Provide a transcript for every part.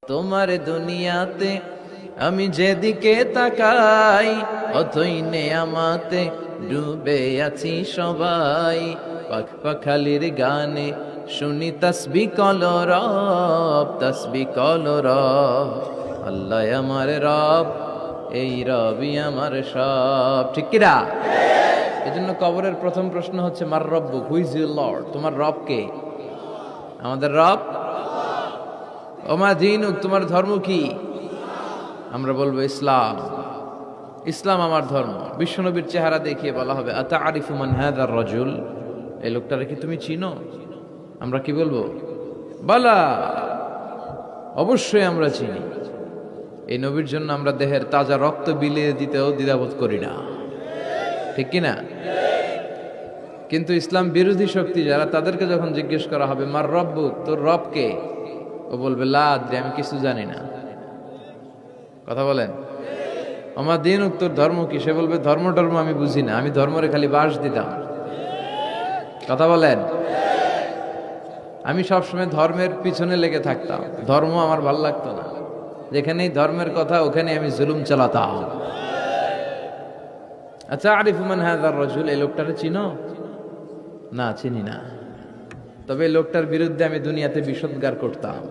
তোমার দুনিয়াতে আমি যেদিকে তাকাই অথই নেয়ামাতে ডুবে আছি সবাই। পাখ পাখালির গানে শুনি তসবিহ কলরব, তসবিহ কলরব। আল্লাহ আমার রব, এই রবই আমার সব। ঠিক কিনা? এজন্য কবরের প্রথম প্রশ্ন হচ্ছে মার রব্বুক, হু ইজ ইউর লর্ড? তোমার রব কে? আমাদের রব। ওমা দীনুক, তোমার ধর্ম কি? আমরা বলবো ইসলাম। ইসলাম আমার ধর্ম। বিশ্বনবীর চেহারা দেখিয়ে বলা হবে আতাআরিফু মান হাযার রাজুল, এই লোকটারে কি তুমি চিনো? আমরা কি বলবো? বালা, অবশ্যই আমরা চিনি। এই নবীর জন্য আমরা দেহের তাজা রক্ত বিলিয়ে দিতেও দ্বিধাবোধ করি না, ঠিক কিনা? কিন্তু ইসলাম বিরোধী শক্তি যারা, তাদেরকে যখন জিজ্ঞেস করা হবে মার রব্বুক, তোর রব কে? ও বলবে লা আদরি, আমি কিছু জানি না। কথা বলেন। আমার দিন তোর ধর্ম কি? সে বলবে ধর্ম আমি বুঝি না, আমি ধর্মরে খালি বাস দিতাম। কথা বলেন। আমি সবসময় ধর্মের পিছনে লেগে থাকতাম, ধর্ম আমার ভাল লাগতো না। যেখানেই ধর্মের কথা ওখানে আমি জুলুম চালাতাম। আচ্ছা, আরিফু মান হাযার রাজুল, এই লোকটারে চিনো? না, চিনি না। তবে এই লোকটার বিরুদ্ধে আমি দুনিয়াতে বিষোদ্গার করতাম,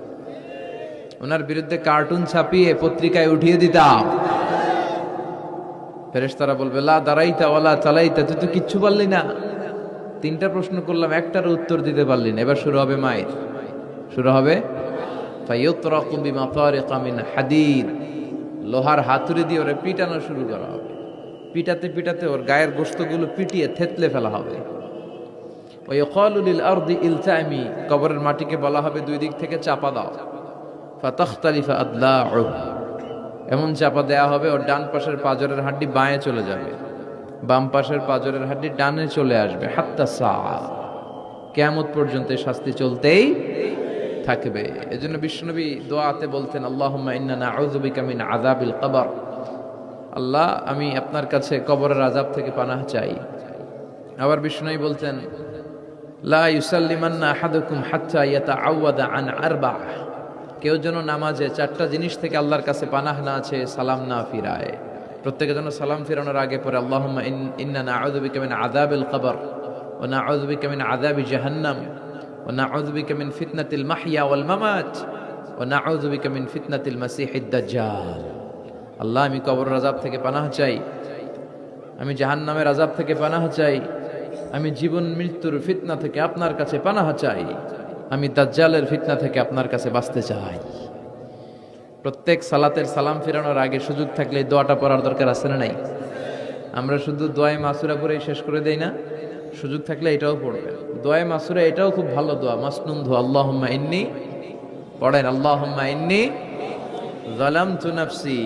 ওনার বিরুদ্ধে কার্টুন ছাপিয়ে পত্রিকায় উঠিয়ে দিতাম। ফেরেশতারা বলবে লা দারাইতা ওয়ালা চালাইতা, তুই তো কিচ্ছু পারলি না। তিনটা প্রশ্ন করলাম, একটার উত্তর দিতে পারলি না। এবার শুরু হবে মায়ের, শুরু হবে ফায়ুতরাকু বিমাতারিকা মিন হাদিদ, লোহার হাতুড়ি দিয়ে ওরে পিটানো শুরু করা হবে। পিটাতে পিটাতে ওর গায়ের গোশতগুলো পিটিয়ে থেতলে ফেলা হবে। ওয়াইকালু লিল আরদি ইলতামি, কবরের মাটিকে বলা হবে দুই দিক থেকে চাপা দাও। ফাতাখতালিফা আদলাউ, এমন চাপা দেয়া হবে ওর ডান পাশের পাজরের হাড্ডি বাঁয়ে চলে যাবে, বাম পাশের পাজরের হাড্ডি ডানে চলে আসবে। হাত্তা সাআ, কিয়ামত পর্যন্ত শাস্তি চলতেই থাকবে। এজন্য বিশ্বনবী দোয়াতে বলতেন আল্লাহুম্মা ইন্না নাউযু বিকা মিন আযাবিল কবর, আল্লাহ আমি আপনার কাছে কবরের আযাব থেকে পানাহ চাই। আবার বিশ্বনবী বলতেন লা ইউসাল্লিমান্না আহাদুকুম হাত্তা ইয়াতাআওয়াদা আন আরবা, কেউ যেন নামাজে চারটা জিনিস থেকে আল্লাহর কাছে পানাহ না আছে, সালাম না ফিরায়। প্রত্যেকে যেন সালাম ফিরানোর আগে পরে আল্লাহুম্মা ইন্না নাউযু বিকা মিন আযাবিল কবর ওয়া নাউযু বিকা মিন আযাবি জাহান্নাম ওয়া নাউযু বিকা মিন ফিতনাতিল মাহইয়া ওয়াল মামাত ওয়া নাউযু বিকা মিন ফিতনাতিল মাসিহিদ দাজ্জাল। আল্লাহ আমি কবরের আযাব থেকে পানাহ চাই, আমি জাহান্নামের আযাব থেকে পানাহ চাই, আমি জীবন মৃত্যুর ফিতনা থেকে আপনার কাছে পানাহ চাই, আমি দাজ্জালের ফিতনা থেকে আপনার কাছে বাঁচতে চাই। প্রত্যেক সালাতের সালাম ফিরানোর আগে সুযোগ থাকলে এই দোয়াটা পড়ার দরকার আছে না নাই? আমরা শুধু দোয়ায়ে মাসুরা পড়েই শেষ করে দেই না, সুযোগ থাকলে এটাও পড়বেন। দোয়ায়ে মাসুরা এটাও খুব ভালো দোয়া, মাসনুন দোয়া। আল্লাহুম্মা ইন্নী, পড়েন আল্লাহুম্মা ইন্নী যালামতু নাফসি,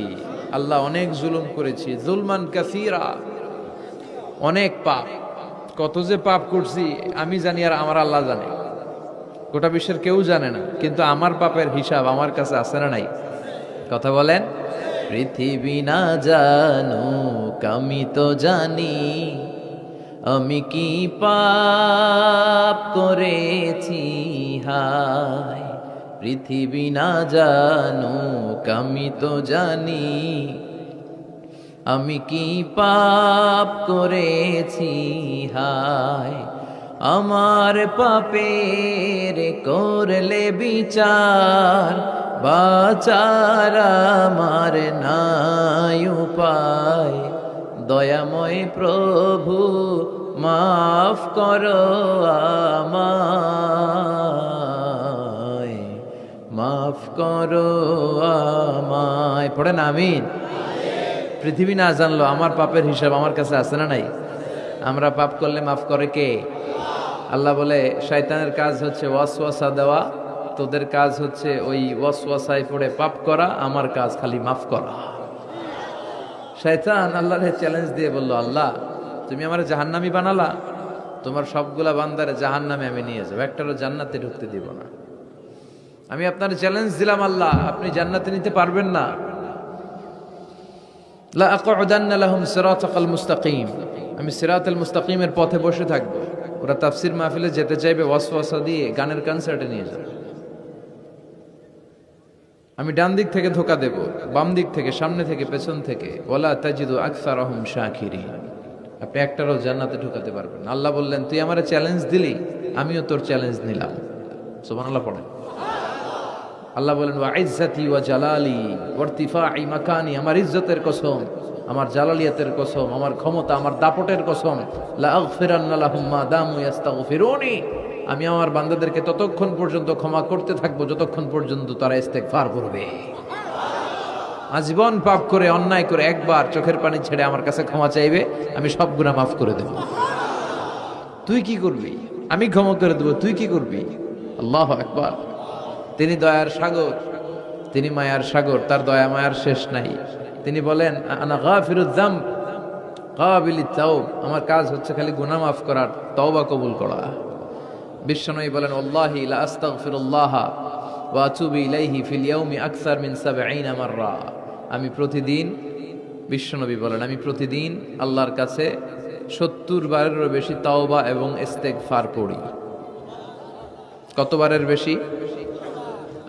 আল্লাহ অনেক জুলুম করেছি, জুলমান কাসীরা, অনেক পাপ। কত যে পাপ করছি আমি জানি আর আমার আল্লাহ জানে, গোটা বিশ্বের কেউ জানে না। কিন্তু আমার পাপের হিসাব আমার কাছে আছে না নাই? কথা বলেন। পৃথিবী না জানুক আমি তো জানি, আমি কি পাপ করেছি হায়। পৃথিবী না জানুক আমি তো জানি, আমি কি পাপ করেছি হায়। আমার পাপের করলে বিচার, বাঁচার আমার নাই উপায়। দয়াময় প্রভু মাফ করো আমায়, মাফ করো আমায়। পড়েন আমিন। পৃথিবী না জানলো আমার পাপের হিসাব আমার কাছে আছে না নাই? আমরা পাপ করলে মাফ করে কে? আল্লাহ বলে শয়তানের কাজ হচ্ছে ওয়াসওয়াসা দেওয়া, তোদের কাজ হচ্ছে ওই ওয়াসওয়াসায় পড়ে পাপ করা, আমার কাজ খালি মাফ করা। শয়তান আল্লাহর চ্যালেঞ্জ দিয়ে বলল আল্লাহ তুমি আমার জাহান্নামী বানালা, তোমার সবগুলা বান্দারে জাহান্নামে আমি নিয়ে যাবো, একটারও জান্নাতে ঢুকতে দিব না। আমি আপনার চ্যালেঞ্জ দিলাম আল্লাহ, আপনি জান্নাতে নিতে পারবেন না। লা আকুদান্না লাহুম সিরাতাকাল মুস্তাকিম, আমি সিরাতাল মুস্তাকিমের পথে বসে থাকবো। ওরা তাফসির মাহফিলে যেতে চাইবে ওয়াসওয়াসা দিয়ে গানের কনসার্টে নিয়ে যাবে। আমি ডান দিক থেকে ধোকা দেব, বাম দিক থেকে, সামনে থেকে, পেছন থেকে। ওয়ালা তাজিদু আকসারাহুম শাকিরিন। আপনি একটারও জান্নাতে ঢুকাতে পারবেন না। আল্লাহ বললেন, তুই আমারে চ্যালেঞ্জ দিলি, আমিও তোর চ্যালেঞ্জ নিলাম। সুবহানাল্লাহ পড়েন। আল্লাহ বলেন, ওয়া ইজ্জাতি ওয়া জালালি ওয়া ইরতিফাই মাকানি, আমার ইজ্জতের কসম, আমার জালালিয়াতের কসম, আমার ক্ষমতা, আমার দাপটের কসম, লা আগফিরান্না লাহুম মা দামু ইস্তাগফিরুনি, আমি আমার বান্দাদেরকে ততক্ষণ পর্যন্ত ক্ষমা করতে থাকবো যতক্ষণ পর্যন্ত তারা ইস্তেগফার করবে। আজীবন পাপ করে, অন্যায় করে একবার চোখের পানি ছেড়ে আমার কাছে ক্ষমা চাইবে, আমি সব গুনাহ মাফ করে দেব। তুই কি করবি? আমি ক্ষমা করে দেব, তুই কি করবি? আল্লাহু আকবার। তিনি দয়ার সাগর, তিনি মায়ার সাগর, তার দয়া মায়ার শেষ নাই। তিনি বলেন, আনা গাফিরুয যামব কাবিলিত তাওব, আমার কাজ হচ্ছে খালি গুনাহ মাফ করার, তওবা কবুল করা। বিশ্বনবী বলেন, আল্লাহি লা আস্তাগফিরুল্লাহ ওয়া আতুবু ইলাইহি ফিল ইয়াউমি আকসার মিন ৭০ মাররা। আমি প্রতিদিন, বিশ্বনবী বলেন, আমি প্রতিদিন আল্লাহর কাছে ৭০ বারেরও বেশি তাওবা এবং ইস্তেগফার পড়ি। কতবারের বেশি?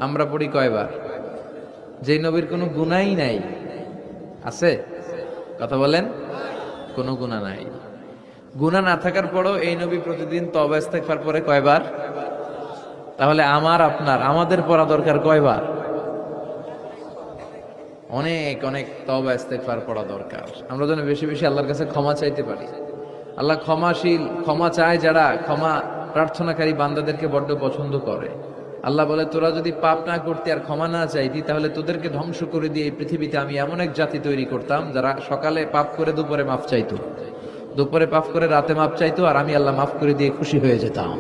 আমরা পড়ি কয়বার? যেই নবীর কোনো গুনাহই নাই, আছে? কথা বলেন, কোনো গুনাহ নাই। গুনাহ না থাকার পরেও এই নবী প্রতিদিন তওবা ইস্তেগফার পড়ে কয়বার? তাহলে আমার, আপনার, আমাদের পড়া দরকার কয়বার? অনেক অনেক তওবা ইস্তেগফার পড়া দরকার। আমরা যেন বেশি বেশি আল্লাহর কাছে ক্ষমা চাইতে পারি। আল্লাহ ক্ষমাশীল, ক্ষমা চায় যারা, ক্ষমা প্রার্থনাকারী বান্দাদেরকে বড্ড পছন্দ করে। আল্লাহ বলে, তোরা যদি পাপ না করতে আর ক্ষমা না চাইতি, তাহলে তোদেরকে ধ্বংস করে দিয়ে এই পৃথিবীতে আমি এমন এক জাতি তৈরি করতাম যারা সকালে পাপ করে দুপুরে মাফ চাইতো, দুপুরে পাপ করে রাতে মাফ চাইতো, আর আমি আল্লাহ মাফ করে দিয়ে খুশি হয়ে যেতাম।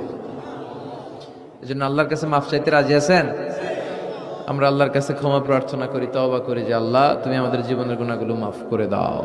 এই জন্য আল্লাহর কাছে মাফ চাইতে রাজি আছেন? আমরা আল্লাহর কাছে ক্ষমা প্রার্থনা করি, তওবা করি যে আল্লাহ তুমি আমাদের জীবনের গুনাহগুলো মাফ করে দাও।